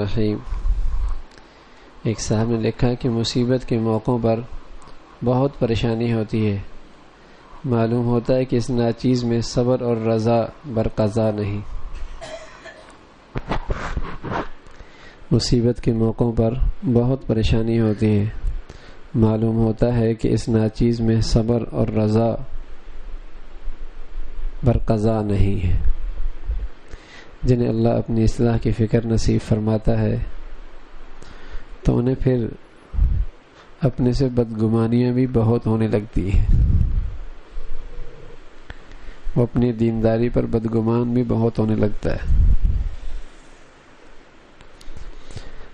الرحیم۔ ایک صاحب نے لکھا کہ مصیبت کے موقعوں پر بہت پریشانی ہوتی ہے، معلوم ہوتا ہے کہ اس ناچیز میں صبر اور رضا برقضا نہیں۔ مصیبت کے موقعوں پر بہت پریشانی ہوتی ہے، معلوم ہوتا ہے کہ اس ناچیز میں صبر اور رضا برقضا نہیں ہے۔ جنہیں اللہ اپنی اصلاح کی فکر نصیب فرماتا ہے تو انہیں پھر اپنے سے بدگمانیاں بھی بہت ہونے لگتی ہیں، وہ اپنی دینداری پر بدگمان بھی بہت ہونے لگتا ہے،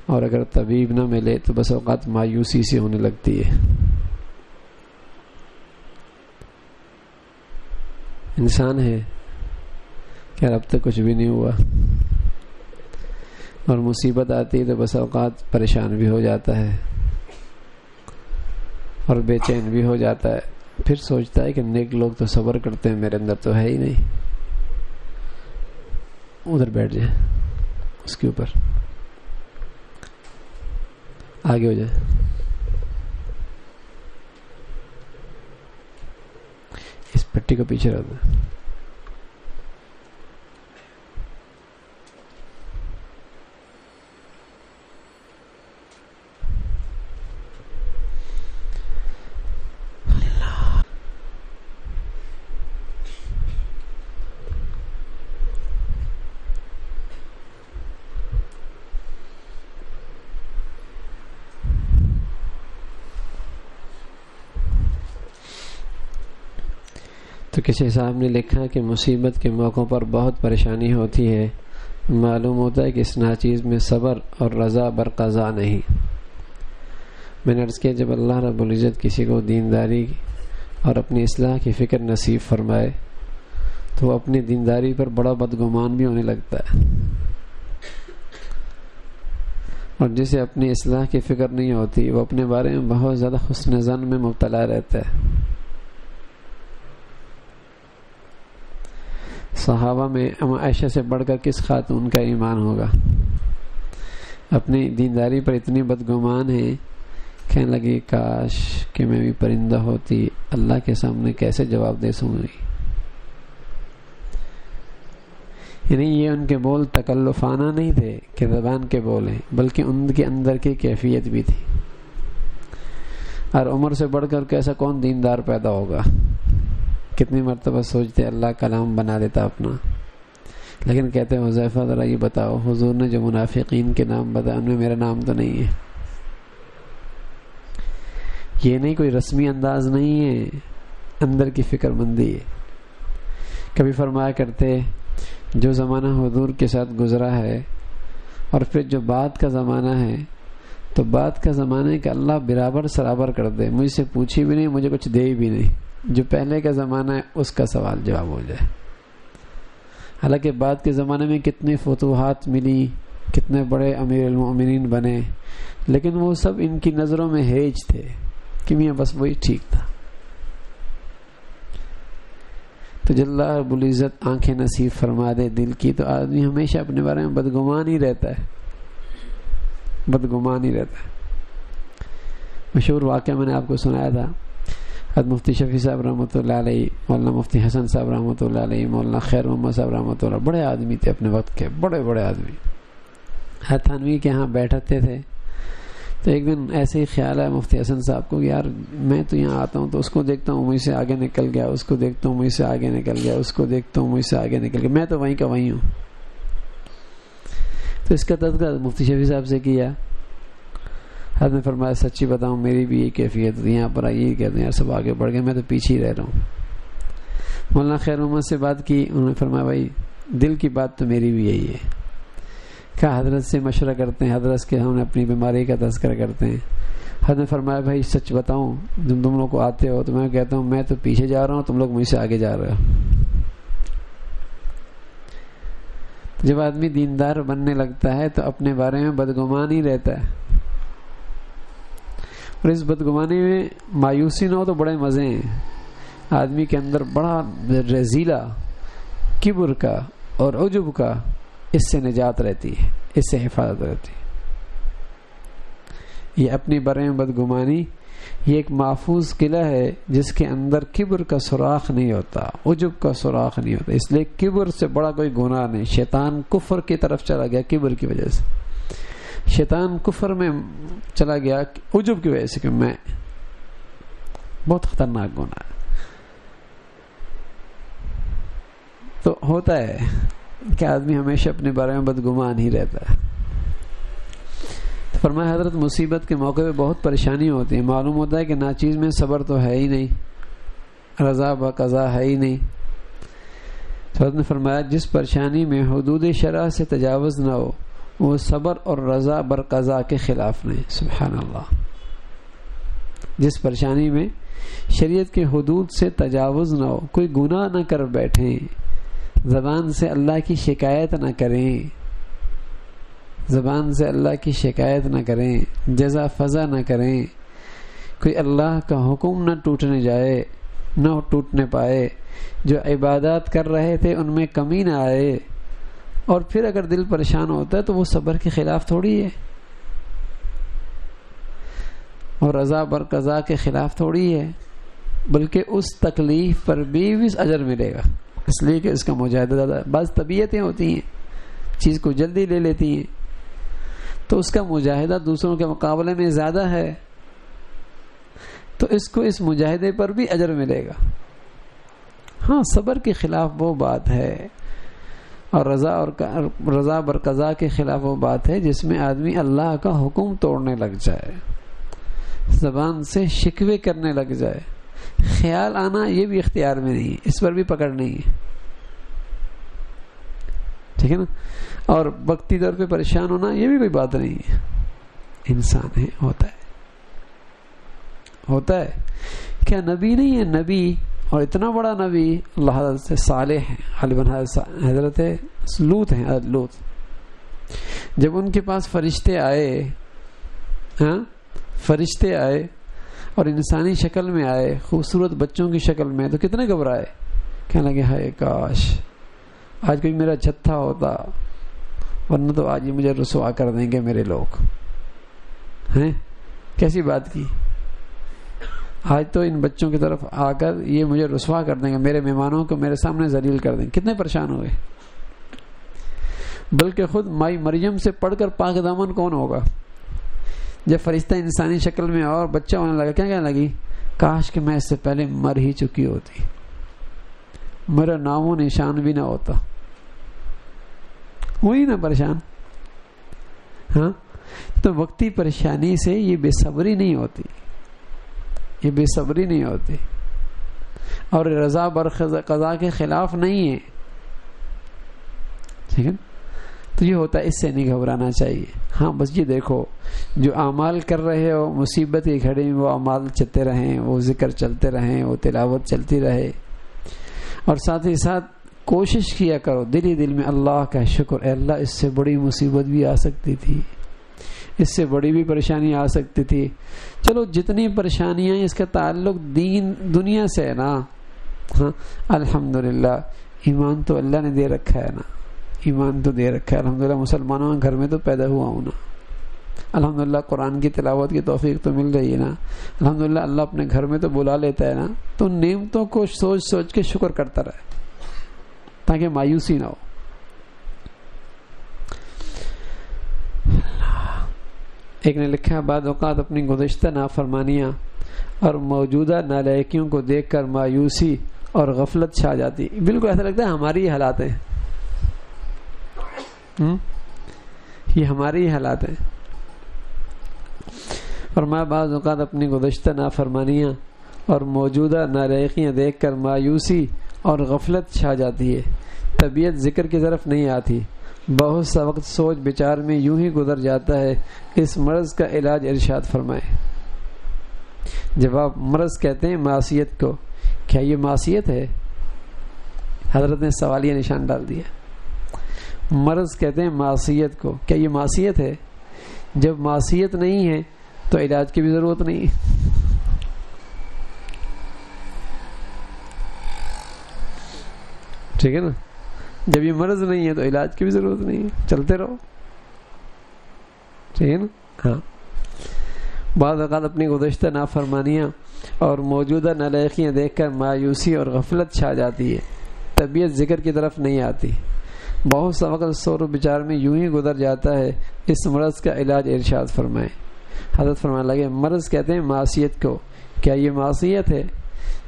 اور اگر طبیب نہ ملے تو بس اوقات مایوسی سے ہونے لگتی ہے۔ انسان ہے کہ اب تک کچھ بھی نہیں ہوا، اور مصیبت آتی ہے تو بس اوقات پریشان بھی ہو جاتا ہے اور بے چین بھی ہو جاتا ہے، پھر سوچتا ہے کہ نیک لوگ تو صبر کرتے ہیں، میرے اندر تو ہے ہی نہیں۔ ادھر بیٹھ جائیں، اس کے اوپر آگے ہو جائیں، اس پٹی کو پیچھے رکھ دیں۔ تو کسی صاحب نے لکھا کہ مصیبت کے موقعوں پر بہت پریشانی ہوتی ہے، معلوم ہوتا ہے کہ اس ناچیز میں صبر اور رضا برقضا نہیں۔ میں نے عرض کیا جب اللہ رب العزت کسی کو دینداری اور اپنی اصلاح کی فکر نصیب فرمائے تو وہ اپنی دینداری پر بڑا بدگمان بھی ہونے لگتا ہے، اور جسے اپنی اصلاح کی فکر نہیں ہوتی وہ اپنے بارے میں بہت زیادہ حسن ظن میں مبتلا رہتا ہے۔ صحابہ میں عائشہ سے بڑھ کر کس خاتون کا ایمان ہوگا؟ اپنی دینداری پر اتنی بدگمان ہے، کہنے لگی کاش کہ میں بھی پرندہ ہوتی، اللہ کے سامنے کیسے جواب دے سوں گی۔ یعنی یہ ان کے بول تکلفانہ نہیں تھے کہ زبان کے بول ہیں، بلکہ ان کے اندر کی کیفیت بھی تھی۔ اور عمر سے بڑھ کر کیسا کون دیندار پیدا ہوگا؟ کتنی مرتبہ سوچتے اللہ کلام بنا دیتا اپنا، لیکن کہتے ہیں حذیفہ ذرا یہ بتاؤ حضور نے جو منافقین کے نام بتایا ان میں میرا نام تو نہیں ہے۔ یہ نہیں کوئی رسمی انداز نہیں ہے، اندر کی فکر مندی ہے۔ کبھی فرمایا کرتے جو زمانہ حضور کے ساتھ گزرا ہے اور پھر جو بعد کا زمانہ ہے، تو بعد کا زمانے کا اللہ برابر سرابر کر دے، مجھ سے پوچھی بھی نہیں، مجھے کچھ دے بھی نہیں، جو پہلے کا زمانہ ہے اس کا سوال جواب ہو جائے۔ حالانکہ بعد کے زمانے میں کتنی فتوحات ملی، کتنے بڑے امیر المؤمنین بنے، لیکن وہ سب ان کی نظروں میں ہیج تھے کہ میاں بس وہی ٹھیک تھا۔ تو جل اللہ رب العزت آنکھیں نصیب فرما دے دل کی، تو آدمی ہمیشہ اپنے بارے میں بدگمان ہی رہتا ہے، بدگمان ہی رہتا ہے۔ مشہور واقعہ میں نے آپ کو سنایا تھا، حضرت مفتی شفیع صاحب رحمۃ اللہ علیہ، مولانا مفتی حسن صاحب رحمۃ اللہ علیہ، مولانا خیر محمد صاحب رحمۃ اللہ، بڑے آدمی تھے اپنے وقت کے، بڑے بڑے آدمی۔ حضرت تھانوی کے ہاں بیٹھتے تھے، تو ایک دن ایسے ہی خیال ہے مفتی حسن صاحب کو کہ یار میں تو یہاں آتا ہوں تو اس کو دیکھتا ہوں مجھ سے آگے نکل گیا، اس کو دیکھتا ہوں مجھ سے آگے نکل گیا، اس کو دیکھتا ہوں مجھ سے آگے نکل گیا، میں تو وہیں کا وہیں ہوں۔ تو اس کا تذکرہ مفتی شفیع صاحب سے کیا، حضرت نے فرمایا سچی بتاؤں میری بھی یہ کیفیت ہے، یہاں پر آئیے کہتے ہیں یار سب آگے بڑھ گئے، میں تو پیچھے ہی رہ رہا ہوں۔ مولانا خیر محمد سے بات کی، انہوں نے فرمایا بھائی دل کی بات تو میری بھی یہی ہے۔ کہا حضرت سے مشورہ کرتے ہیں، حضرت کے ہم اپنی بیماری کا تذکرہ کرتے ہیں۔ حضرت نے فرمایا بھائی سچ بتاؤں جب تم لوگ کو آتے ہو تو میں کہتا ہوں میں تو پیچھے جا رہا ہوں، تم لوگ مجھ سے آگے جا رہے ہو۔ جب آدمی دیندار بننے لگتا ہے تو اپنے بارے میں بدگمان ہی رہتا ہے، اور اس بدگمانی میں مایوسی نہ ہو تو بڑے مزے ہیں۔ آدمی کے اندر بڑا رذیلہ کبر کا اور عجب کا اس سے نجات رہتی ہے، اس سے حفاظت رہتی ہے۔ یہ اپنی بارے میں بدگمانی یہ ایک محفوظ قلعہ ہے جس کے اندر کبر کا سوراخ نہیں ہوتا، عجب کا سوراخ نہیں ہوتا. اس لیے کبر سے بڑا کوئی گناہ نہیں. شیطان کفر کی طرف چلا گیا کبر کی وجہ سے، شیطان کفر میں چلا گیا عجب کی وجہ سے کہ میں، بہت خطرناک گناہ ہے. تو ہوتا ہے کہ آدمی ہمیشہ اپنے بارے میں بدگمان ہی رہتا ہے. فرمایا حضرت مصیبت کے موقع پہ بہت پریشانی ہوتی ہے، معلوم ہوتا ہے کہ ناچیز میں صبر تو ہے ہی نہیں، رضا بقضا ہے ہی نہیں. حضرت نے فرمایا جس پریشانی میں حدود شرع سے تجاوز نہ ہو وہ صبر اور رضا برقضا کے خلاف نہیں. سبحان اللہ. جس پریشانی میں شریعت کے حدود سے تجاوز نہ ہو، کوئی گناہ نہ کر بیٹھیں، زبان سے اللہ کی شکایت نہ کریں، زبان سے اللہ کی شکایت نہ کریں، جزا فضا نہ کریں، کوئی اللہ کا حکم نہ ٹوٹنے جائے، نہ ٹوٹنے پائے، جو عبادات کر رہے تھے ان میں کمی نہ آئے. اور پھر اگر دل پریشان ہوتا ہے تو وہ صبر کے خلاف تھوڑی ہے، اور رضا برقضا کے خلاف تھوڑی ہے، بلکہ اس تکلیف پر بھی اجر ملے گا، اس لیے کہ اس کا مجاہدہ زیادہ. بعض طبیعتیں ہوتی ہیں چیز کو جلدی لے لیتی ہیں، تو اس کا مجاہدہ دوسروں کے مقابلے میں زیادہ ہے، تو اس کو اس مجاہدے پر بھی اجر ملے گا. ہاں صبر کے خلاف وہ بات ہے، اور رضا برقضا کے خلاف وہ بات ہے جس میں آدمی اللہ کا حکم توڑنے لگ جائے، زبان سے شکوے کرنے لگ جائے. خیال آنا یہ بھی اختیار میں نہیں ہے، اس پر بھی پکڑ نہیں ہے، ٹھیک ہے نا. اور وقتی طور پہ پریشان ہونا یہ بھی کوئی بات نہیں ہے، انسان ہے، ہوتا ہے. کیا نبی نہیں ہے؟ نبی، اور اتنا بڑا نبی اللہ حضرت سے صالح ہیں، غالباً حضرت لوط ہیں. حضرت لوط جب ان کے پاس فرشتے آئے اور انسانی شکل میں آئے، خوبصورت بچوں کی شکل میں، تو کتنے گھبرائے، کہنے لگے ہائے کاش آج کوئی میرا جتھا ہوتا، ورنہ تو آج ہی مجھے رسوا کر دیں گے میرے لوگ. ہیں کیسی بات کی، آج تو ان بچوں کی طرف آ کر یہ مجھے رسوا کر دیں گے، میرے مہمانوں کو میرے سامنے ذلیل کر دیں گے. کتنے پریشان ہوئے. بلکہ خود مائی مریم سے پڑھ کر پاک دامن کون ہوگا؟ جب فرشتہ انسانی شکل میں اور بچہ ہونے لگا، کیا کہنے لگی؟ کاش کہ میں اس سے پہلے مر ہی چکی ہوتی، میرا نام و نشان بھی نہ ہوتا. وہی نا پریشان. ہاں تو وقتی پریشانی سے یہ بے صبری نہیں ہوتی، یہ بے صبری نہیں ہوتی، اور رضا برقضا کے خلاف نہیں ہے، ٹھیک ہے. تو یہ ہوتا ہے، اس سے نہیں گھبرانا چاہیے. ہاں بس یہ دیکھو جو اعمال کر رہے ہو مصیبت کی گھڑی میں، وہ اعمال چلتے رہیں، وہ ذکر چلتے رہیں، وہ تلاوت چلتی رہے، اور ساتھ ہی ساتھ کوشش کیا کرو دل ہی دل میں اللہ کا شکر، اے اللہ اس سے بڑی مصیبت بھی آ سکتی تھی، اس سے بڑی بھی پریشانی آ سکتی تھی. چلو جتنی پریشانیاں اس کا تعلق دنیا سے ہے نا، ہاں الحمدللہ ایمان تو اللہ نے دے رکھا ہے نا، ایمان تو دے رکھا ہے الحمدللہ. مسلمانوں کے گھر میں تو پیدا ہوا ہوں نا، الحمدللہ قرآن کی تلاوت کی توفیق تو مل رہی ہے نا، الحمدللہ اللہ اپنے گھر میں تو بلا لیتا ہے نا. تو نعمتوں کو سوچ سوچ کے شکر کرتا رہے تاکہ مایوسی نہ ہو. ایک نے لکھا بعض اوقات اپنی گزشتہ نافرمانیاں اور موجودہ نالائکیوں کو دیکھ کر مایوسی اور غفلت چھا جاتی. بالکل ایسا لگتا ہے ہماری حالات ہیں، یہ ہماری حالات ہیں. فرمایا بعض اوقات اپنی گزشتہ نافرمانیاں اور موجودہ نالائکیاں دیکھ کر مایوسی اور غفلت چھا جاتی ہے، طبیعت ذکر کی طرف نہیں آتی، بہت سا وقت سوچ بچار میں یوں ہی گزر جاتا ہے. اس مرض کا علاج ارشاد فرمائے. جب آپ مرض کہتے ہیں معصیت کو، کیا یہ معصیت ہے؟ حضرت نے سوالیہ نشان ڈال دیا. مرض کہتے ہیں معصیت کو، کیا یہ معصیت ہے؟ جب معصیت نہیں ہے تو علاج کی بھی ضرورت نہیں ہے. ٹھیک ہے نا، جب یہ مرض نہیں ہے تو علاج کی بھی ضرورت نہیں ہے، چلتے رہو، ٹھیک ہے نا. ہاں بعض اوقات اپنی گزشتہ نافرمانیاں اور موجودہ نالائقیاں دیکھ کر مایوسی اور غفلت چھا جاتی ہے، طبیعت ذکر کی طرف نہیں آتی، بہت سا وقت سور و بچار میں یوں ہی گزر جاتا ہے۔ اس مرض کا علاج ارشاد فرمائیں۔ حضرت فرمانے لگے مرض کہتے ہیں معصیت کو، کیا یہ معصیت ہے؟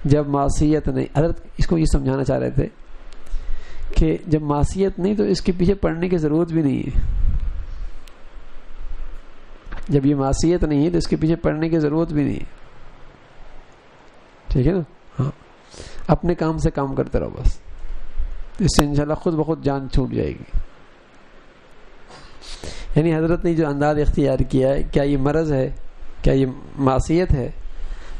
جب معصیت نہیں، حضرت اس کو یہ سمجھانا چاہ رہے تھے کہ جب معصیت نہیں تو اس کے پیچھے پڑنے کی ضرورت بھی نہیں ہے۔ جب یہ معصیت نہیں ہے تو اس کے پیچھے پڑنے کی ضرورت بھی نہیں ہے، ٹھیک ہے نا؟ ہاں، اپنے کام سے کام کرتے رہو بس، اس سے انشاءاللہ خود بخود جان چھوٹ جائے گی۔ یعنی حضرت نے جو انداز اختیار کیا ہے، کیا یہ مرض ہے؟ کیا یہ معصیت ہے؟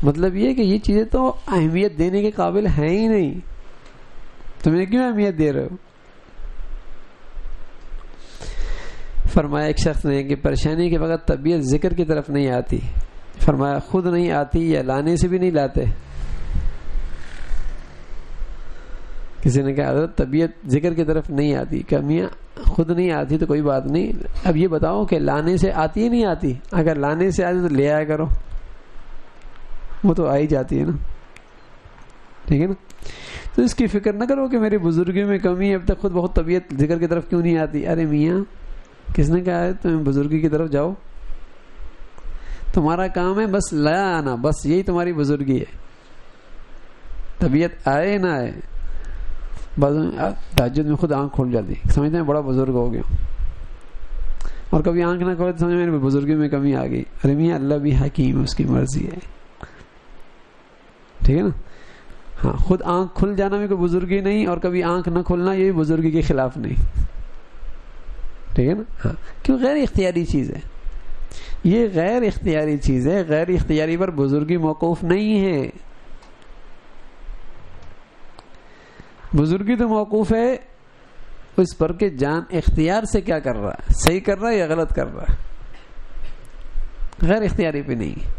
مطلب یہ کہ یہ چیزیں تو اہمیت دینے کے قابل ہیں ہی نہیں، تمہیں کیوں اہمیت دے رہے ہو؟ فرمایا ایک شخص نے کہ پریشانی کے وقت طبیعت ذکر کی طرف نہیں آتی، فرمایا خود نہیں آتی یا لانے سے بھی نہیں لاتے؟ کسی نے کہا حضرت طبیعت ذکر کی طرف نہیں آتی، کہ میاں خود نہیں آتی تو کوئی بات نہیں، اب یہ بتاؤ کہ لانے سے آتی ہے نہیں آتی؟ اگر لانے سے آتی تو لے آیا کرو، وہ تو آ ہی جاتی ہے نا، ٹھیک ہے نا؟ تو اس کی فکر نہ کرو کہ میری بزرگی میں کمی ہے، اب تک خود بہت طبیعت ذکر کی طرف کیوں نہیں آتی۔ ارے میاں کس نے کہا ہے تم بزرگی کی طرف جاؤ؟ تمہارا کام ہے بس لایا آنا، بس یہی تمہاری بزرگی ہے، طبیعت آئے نہ آئے۔ تہجد میں خود آنکھ کھول جاتی، سمجھتے ہیں بڑا بزرگ ہو گیا، اور کبھی آنکھ نہ کھولے تو سمجھ میری بزرگی میں کمی آ گئی۔ ارے میاں اللہ بھی حکیم ہے، اس کی مرضی ہے، ٹھیک ہے نا؟ ہاں، خود آنکھ کھل جانا بھی کوئی بزرگی نہیں، اور کبھی آنکھ نہ کھلنا یہ بھی بزرگی کے خلاف نہیں، ٹھیک ہے نا؟ ہاں، کیوں؟ غیر اختیاری چیز ہے یہ، غیر اختیاری چیز ہے، غیر اختیاری پر بزرگی موقوف نہیں ہے۔ بزرگی تو موقوف ہے اس پر کہ جان اختیار سے کیا کر رہا ہے، صحیح کر رہا ہے یا غلط کر رہا ہے، غیر اختیاری پہ نہیں۔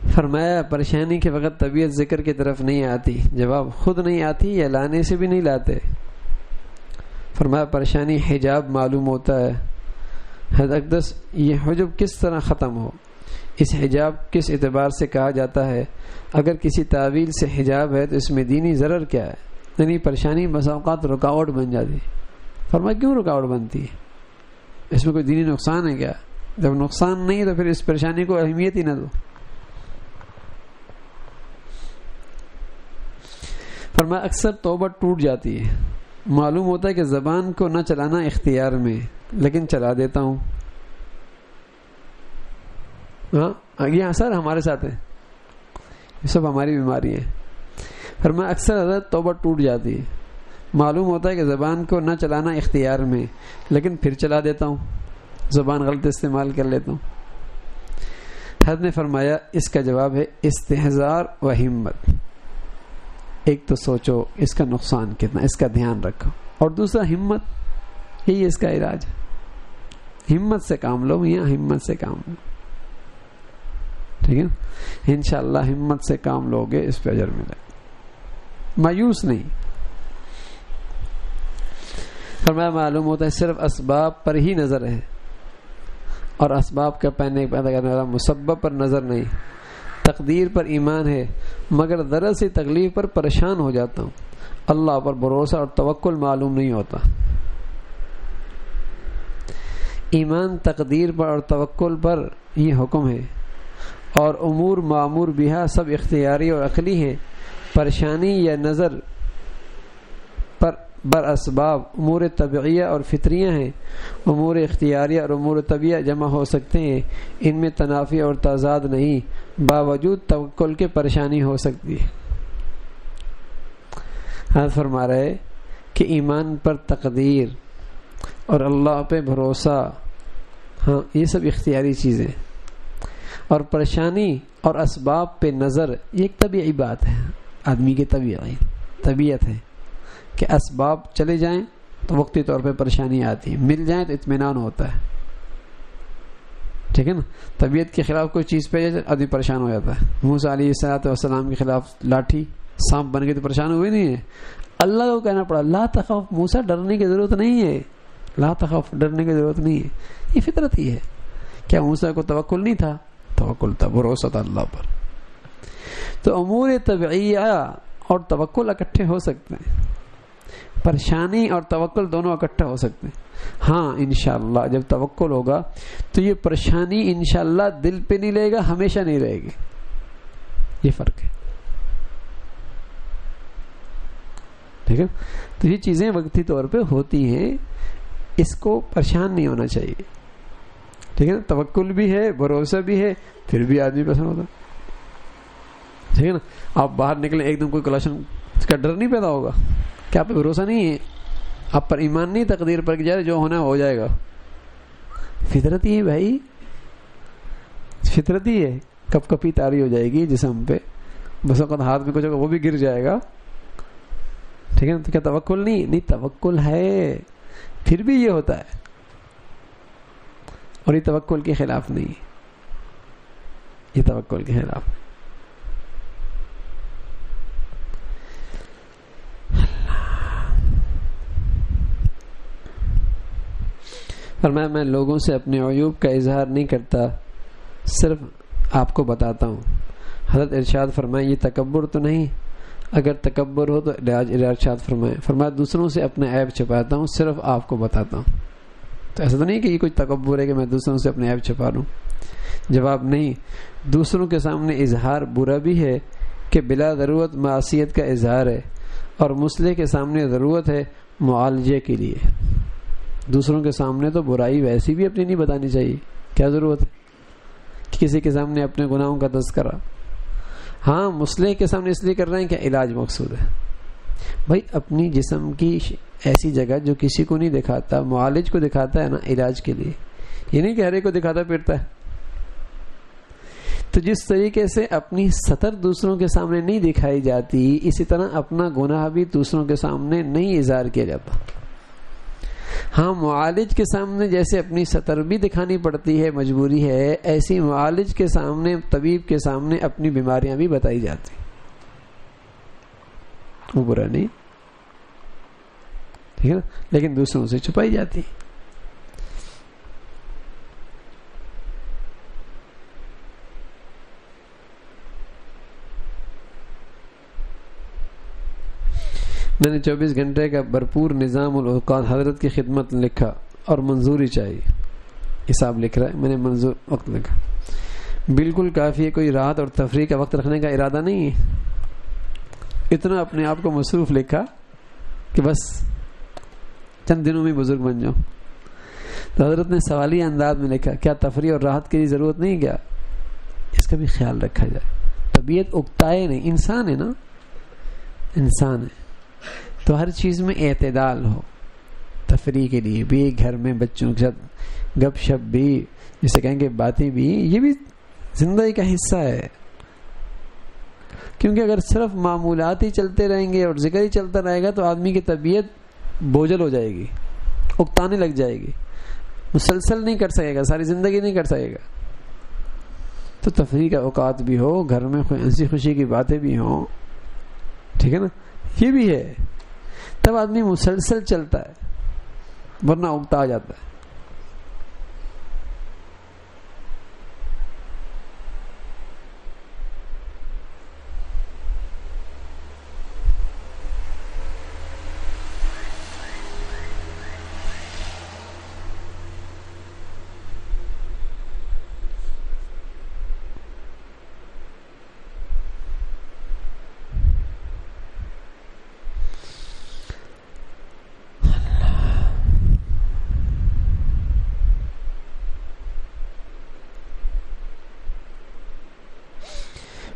فرمایا پریشانی کے وقت طبیعت ذکر کی طرف نہیں آتی، جواب خود نہیں آتی یا لانے سے بھی نہیں لاتے۔ فرمایا پریشانی حجاب معلوم ہوتا ہے، حضرت اقدس یہ حجب کس طرح ختم ہو، اس حجاب کس اعتبار سے کہا جاتا ہے؟ اگر کسی تعویل سے حجاب ہے تو اس میں دینی ضرر کیا ہے؟ یعنی پریشانی بسا اوقات رکاوٹ بن جاتی ہے۔ فرمایا کیوں رکاوٹ بنتی ہے؟ اس میں کوئی دینی نقصان ہے کیا؟ جب نقصان نہیں تو پھر اس پریشانی کو اہمیت ہی نہ دو۔ فرمایا اکثر توبہ ٹوٹ جاتی ہے، معلوم ہوتا ہے کہ زبان کو نہ چلانا اختیار میں، لیکن چلا دیتا ہوں۔ ہاں، یہ اثر ہمارے ساتھ ہے، یہ سب ہماری بیماری ہے۔ فرمایا اکثر حضرت توبہ ٹوٹ جاتی ہے، معلوم ہوتا ہے کہ زبان کو نہ چلانا اختیار میں، لیکن پھر چلا دیتا ہوں، زبان غلط استعمال کر لیتا ہوں۔ حضرت نے فرمایا اس کا جواب ہے استحضار و ہمت۔ ایک تو سوچو اس کا نقصان کتنا، اس کا دھیان رکھو، اور دوسرا ہمت، یہی اس کا علاج ہے۔ ہمت سے کام لو میاں، ہمت سے کام لو، ٹھیک ہے نا؟ انشاءاللہ ہمت سے کام لوگے، اس پہ اجر ملے، مایوس نہیں۔ فرمایا معلوم ہوتا ہے صرف اسباب پر ہی نظر ہے، اور اسباب کا پیدا کرنے والا مسبب پر نظر نہیں۔ تقدیر پر ایمان ہے، مگر ذرا سی تکلیف پر پریشان ہو جاتا ہوں۔ اللہ پر بھروسہ اور توکل معلوم نہیں ہوتا۔ ایمان تقدیر پر اور توکل پر یہ حکم ہے، اور امور معمور بہا سب اختیاری اور عقلی ہیں۔ پریشانی یا نظر پر بر اسباب امور طبعیہ اور فطریہ ہیں۔ امور اختیاریہ اور امور طبعیہ جمع ہو سکتے ہیں، ان میں تنافی اور تضاد نہیں، باوجود توکل کے پریشانی ہو سکتی ہے۔ حضرت فرما رہے کہ ایمان پر تقدیر اور اللہ پہ بھروسہ، ہاں یہ سب اختیاری چیزیں، اور پریشانی اور اسباب پہ نظر یہ ایک طبیعی بات ہے، آدمی کی طبیعت ہے کہ اسباب چلے جائیں تو وقتی طور پہ پریشانی آتی ہے، مل جائیں تو اطمینان ہوتا ہے، ٹھیک ہے نا؟ طبیعت کے خلاف کوئی چیز پہ جائے آدمی پریشان ہو جاتا ہے۔ موسیٰ علیہ السلام کے خلاف لاٹھی سانپ بن گئی تو پریشان ہوئے نہیں ہے، اللہ کو کہنا پڑا لا تخف موسیٰ، ڈرنے کی ضرورت نہیں ہے، لا تخف، ڈرنے کی ضرورت نہیں ہے، یہ فطرت ہی ہے. کیا موسیٰ کو توکل نہیں تھا؟ توکل تھا، بھروسہ تھا اللہ پر. تو امور طبعیہ اور توکل اکٹھے ہو سکتے ہیں، پریشانی اور توکل دونوں اکٹھے ہو سکتے ہیں. ہاں انشاءاللہ جب توکل ہوگا تو یہ پریشانی انشاءاللہ دل پہ نہیں لے گا، ہمیشہ نہیں رہے گی. یہ فرق ہے، ٹھیک ہے. تو یہ چیزیں وقتی طور پہ ہوتی ہیں، اس کو پریشان نہیں ہونا چاہیے. ٹھیک ہے نا، توکل بھی ہے، بھروسہ بھی ہے، پھر بھی آدمی پسند ہوتا. ٹھیک ہے نا. آپ باہر نکلیں ایک دم کوئی کلاشن کا ڈر نہیں پیدا ہوگا، کیا آپ پہ بھروسہ نہیں ہے، آپ پر ایمان نہیں تقدیر پر کہ جو ہونا ہو جائے گا. فطرت ہی ہے بھائی، فطرت ہی ہے. کپ کپی تاری ہو جائے گی جسم پہ، بس وقت ہاتھ میں کچھ ہوگا وہ بھی گر جائے گا. ٹھیک ہے نا. تو کیا توکل نہیں توکل ہے، پھر بھی یہ ہوتا ہے، اور یہ توکل کے خلاف نہیں، یہ توکل کے خلاف. فرمایا میں لوگوں سے اپنے عیوب کا اظہار نہیں کرتا، صرف آپ کو بتاتا ہوں. حضرت ارشاد فرمائے یہ تکبر تو نہیں، اگر تکبر ہو تو ارشاد فرمایا دوسروں سے اپنے عیب چھپاتا ہوں، صرف آپ کو بتاتا ہوں. تو ایسا تو نہیں کہ یہ کوئی تکبر ہے کہ میں دوسروں سے اپنے عیب چھپا لوں. جواب نہیں. دوسروں کے سامنے اظہار برا بھی ہے کہ بلا ضرورت معصیت کا اظہار ہے، اور مصلح کے سامنے ضرورت ہے معالجے کے لیے. دوسروں کے سامنے تو برائی ویسی بھی اپنی نہیں بتانی چاہیے، کیا ضرورت ہے کہ کسی کے سامنے اپنے گناہوں کا تذکرہ. ہاں مصلح کے سامنے اس لیے کر رہے ہیں کہ علاج مقصود ہے. بھائی اپنی جسم کی ایسی جگہ جو کسی کو نہیں دکھاتا، معالج کو دکھاتا ہے نا علاج کے لیے، یہ نہیں کہ ہر ایک کو دکھاتا پھرتا ہے. تو جس طریقے سے اپنی سطر دوسروں کے سامنے نہیں دکھائی جاتی، اسی طرح اپنا گناہ بھی دوسروں کے سامنے نہیں اظہار کیا جاتا. ہاں معالج کے سامنے جیسے اپنی سطر بھی دکھانی پڑتی ہے، مجبوری ہے، ایسی معالج کے سامنے، طبیب کے سامنے اپنی بیماریاں بھی بتائی جاتی، وہ برا نہیں، ٹھیک ہے نا. لیکن دوسروں سے چھپائی جاتی. میں نے 24 گھنٹے کا بھرپور نظام الاوقات حضرت کی خدمت لکھا اور منظوری چاہیے. حساب لکھ رہا ہے، میں نے منظور وقت لکھا. بالکل کافی ہے، کوئی راحت اور تفریح کا وقت رکھنے کا ارادہ نہیں ہے. اتنا اپنے آپ کو مصروف لکھا کہ بس چند دنوں میں بزرگ بن جاؤں. تو حضرت نے سوالیہ انداز میں لکھا کیا تفریح اور راحت کی ضرورت نہیں؟ کیا اس کا بھی خیال رکھا جائے. طبیعت اکتائے نہیں، انسان ہے نا، انسان ہے، تو ہر چیز میں اعتدال ہو. تفریح کے لیے بھی، گھر میں بچوں کے ساتھ گپ شپ بھی، جسے کہیں گے باتیں بھی، یہ بھی زندگی کا حصہ ہے. کیونکہ اگر صرف معمولات ہی چلتے رہیں گے اور ذکر ہی چلتا رہے گا تو آدمی کی طبیعت بوجھل ہو جائے گی، اکتانے لگ جائے گی، مسلسل نہیں کر سکے گا، ساری زندگی نہیں کر سکے گا. تو تفریح کا اوقات بھی ہو، گھر میں ہنسی خوشی کی باتیں بھی ہوں، ٹھیک ہے نا، یہ بھی ہے. تب آدمی مسلسل چلتا ہے، ورنہ اکتا آ جاتا ہے.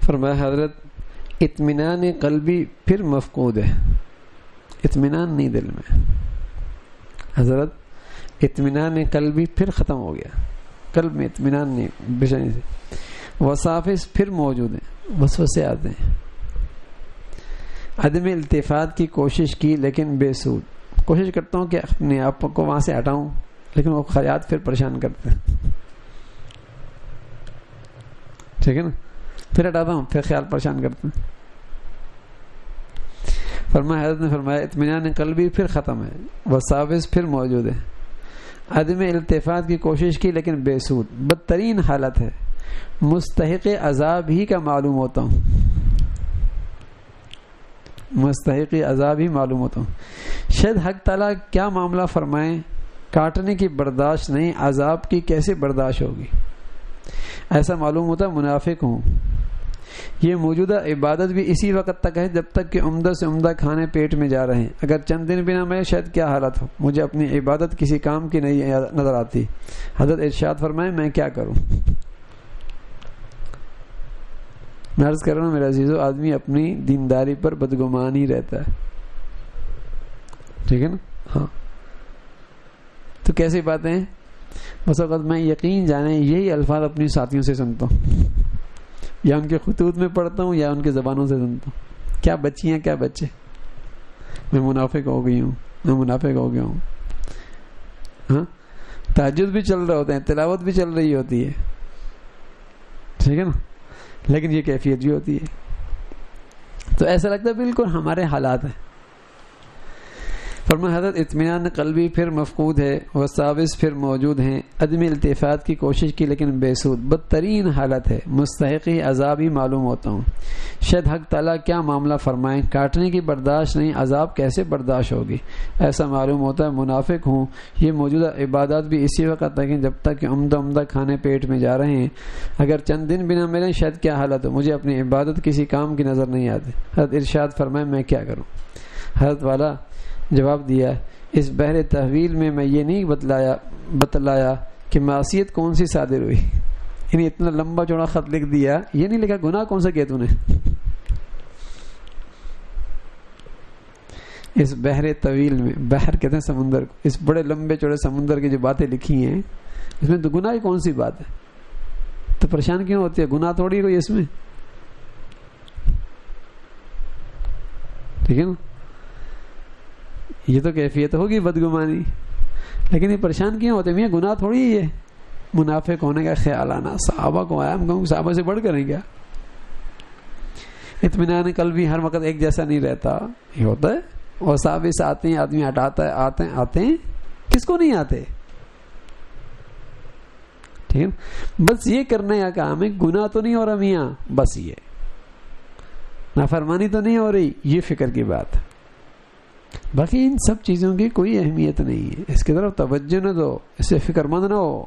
فرمایا حضرت اطمینان قلبی پھر مفقود ہے، اطمینان نہیں دل میں. حضرت اطمینان قلبی پھر ختم ہو گیا، قلب میں اطمینان نہیں، بے چینی سے. وساوس پھر موجود ہیں، وسوسے آتے ہیں. عدم التفات کی کوشش کی لیکن بے سود. کوشش کرتا ہوں کہ اپنے آپ کو وہاں سے ہٹاؤں، لیکن وہ خیالات پھر پریشان کرتے ہیں، ٹھیک ہے نا، پھر ہٹاتا ہوں، پھر خیال پریشان کرتے ہیں. فرمایا حضرت نے فرمایا اطمینان قلبی پھر ختم ہے، وساوس پھر موجود ہے. عدم التفات کی کوشش کی لیکن بے سود، بدترین حالت ہے، مستحق عذاب ہی کا معلوم ہوتا ہوں، مستحق عذاب ہی معلوم ہوتا ہوں۔ شاید حق تعالیٰ کیا معاملہ فرمائیں، کاٹنے کی برداشت نہیں، عذاب کی کیسے برداشت ہوگی؟ ایسا معلوم ہوتا منافق ہوں۔ یہ موجودہ عبادت بھی اسی وقت تک ہے جب تک کہ عمدہ سے عمدہ کھانے پیٹ میں جا رہے ہیں، اگر چند دن بنا میں شاید کیا حالت ہو، مجھے اپنی عبادت کسی کام کی نہیں نظر آتی۔ حضرت ارشاد فرمائے میں کیا کروں؟ میں عرض کر رہا ہوں میرے عزیزو، آدمی اپنی دینداری پر بدگمان ہی رہتا ہے، ٹھیک ہے نا؟ ہاں تو کیسی باتیں ہیں؟ بس وقت میں یقین جانے یہی الفاظ اپنی ساتھیوں سے سنتا ہوں، یا ان کے خطوط میں پڑھتا ہوں یا ان کے زبانوں سے سنتا ہوں، کیا بچیاں کیا بچے، میں منافق ہو گئی ہوں، میں منافق ہو گیا ہوں۔ ہاں تہجد بھی چل رہے ہوتے ہیں، تلاوت بھی چل رہی ہوتی ہے، ٹھیک ہے نا، لیکن یہ کیفیت بھی ہوتی ہے، تو ایسا لگتا ہے بالکل ہمارے حالات ہیں۔ فرمایا حضرت اطمینان قلبی پھر مفقود ہے، وساوس پھر موجود ہیں، عدم التفات کی کوشش کی لیکن بے سود، بدترین حالت ہے، مستحقی عذاب ہی معلوم ہوتا ہوں۔ شاید حق تعالیٰ کیا معاملہ فرمائیں، کاٹنے کی برداشت نہیں، عذاب کیسے برداشت ہوگی؟ ایسا معلوم ہوتا ہے منافق ہوں۔ یہ موجودہ عبادات بھی اسی وقت تک ہیں جب تک کہ عمدہ کھانے پیٹ میں جا رہے ہیں، اگر چند دن بنا ملیں شاید کیا حالت ہو، مجھے اپنی عبادت کسی کام کی نظر نہیں آتی۔ حضرت ارشاد فرمائے میں کیا کروں؟ حضرت والا جواب دیا اس بحر تحویل میں یہ نہیں بتلایا کہ معصیت کون سی صادر ہوئی، یعنی اتنا لمبا چوڑا خط لکھ دیا، یہ نہیں لکھا گناہ کون سا کیا تو نے۔ اس بحر طویل میں، بحر کہتے ہیں سمندر کو، اس بڑے لمبے چوڑے سمندر کی جو باتیں لکھی ہیں اس میں تو گناہ ہی کون سی بات ہے، تو پریشان کیوں ہوتی ہے؟ گناہ تھوڑی کوئی اس میں، ٹھیک ہے نا؟ یہ تو کیفیت ہوگی بدگمانی، لیکن یہ پریشان کیوں ہوتے ہیں؟ گناہ تھوڑی ہی ہے، منافق ہونے کا خیال آنا۔ صحابہ کو آیا، ہم کہوں صحابہ سے بڑھ کریں کیا؟ اطمینان قلبی ہر وقت ایک جیسا نہیں رہتا، یہ ہوتا ہے، اور صحابہ سے آتے ہیں آدمی ہٹاتا ہے، آتے ہیں کس کو نہیں آتے، ٹھیک ہے؟ بس یہ کرنے کا کام ہے، گناہ تو نہیں ہو رہا میاں، بس یہ نافرمانی تو نہیں ہو رہی، یہ فکر کی بات ہے۔ باقی ان سب چیزوں کی کوئی اہمیت نہیں ہے، اس کی طرف توجہ نہ دو، اس سے فکر مند نہ ہو۔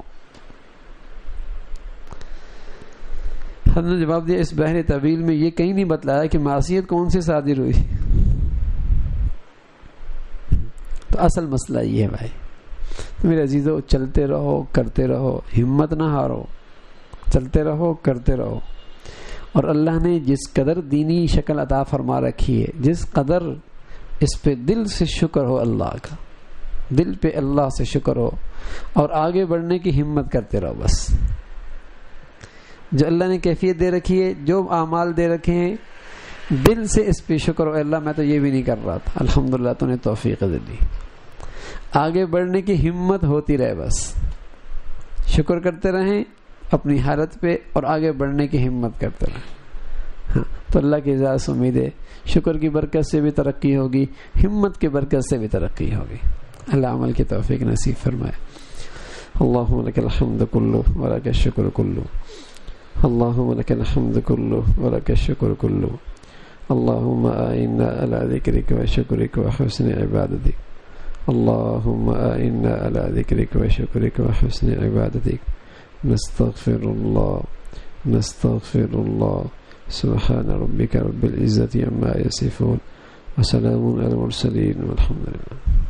حضرت نے جواب دیا اس بحر طویل میں یہ کہیں نہیں بتلایا کہ معصیت کون سی صادر ہوئی۔ تو اصل مسئلہ یہ ہے بھائی، میرے عزیزو، چلتے رہو کرتے رہو، ہمت نہ ہارو، چلتے رہو کرتے رہو۔ اور اللہ نے جس قدر دینی شکل عطا فرما رکھی ہے، جس قدر اس پہ دل سے شکر ہو، اللہ کا دل پہ اللہ سے شکر ہو، اور آگے بڑھنے کی ہمت کرتے رہو۔ بس جو اللہ نے کیفیت دے رکھی ہے، جو اعمال دے رکھے ہیں، دل سے اس پہ شکر ہو، اللہ میں تو یہ بھی نہیں کر رہا تھا، الحمدللہ تو نے توفیق دے دی۔ آگے بڑھنے کی ہمت ہوتی رہے، بس شکر کرتے رہیں اپنی حالت پہ، اور آگے بڑھنے کی ہمت کرتے رہیں۔ ہاں تو اللہ کی اجازت سے امید ہے شکر کی برکت سے بھی ترقی ہوگی، ہمت کی برکت سے بھی ترقی ہوگی۔ اللہ عمل کی توفیق نصیب فرمائے۔ اللہم لک الحمد کلہ ولک الشکر کلہ، اللہم لک الحمد کلہ ولک الشکر کلہ، اللہم اعنا علی ذکرک و شکرک و حسن عبادتک، اللہم اعنا علی ذکرک و شکرک و حسن عبادتک، نستغفر اللہ سبحان ربك رب العزة عما يصفون وسلام على المرسلين والحمد لله۔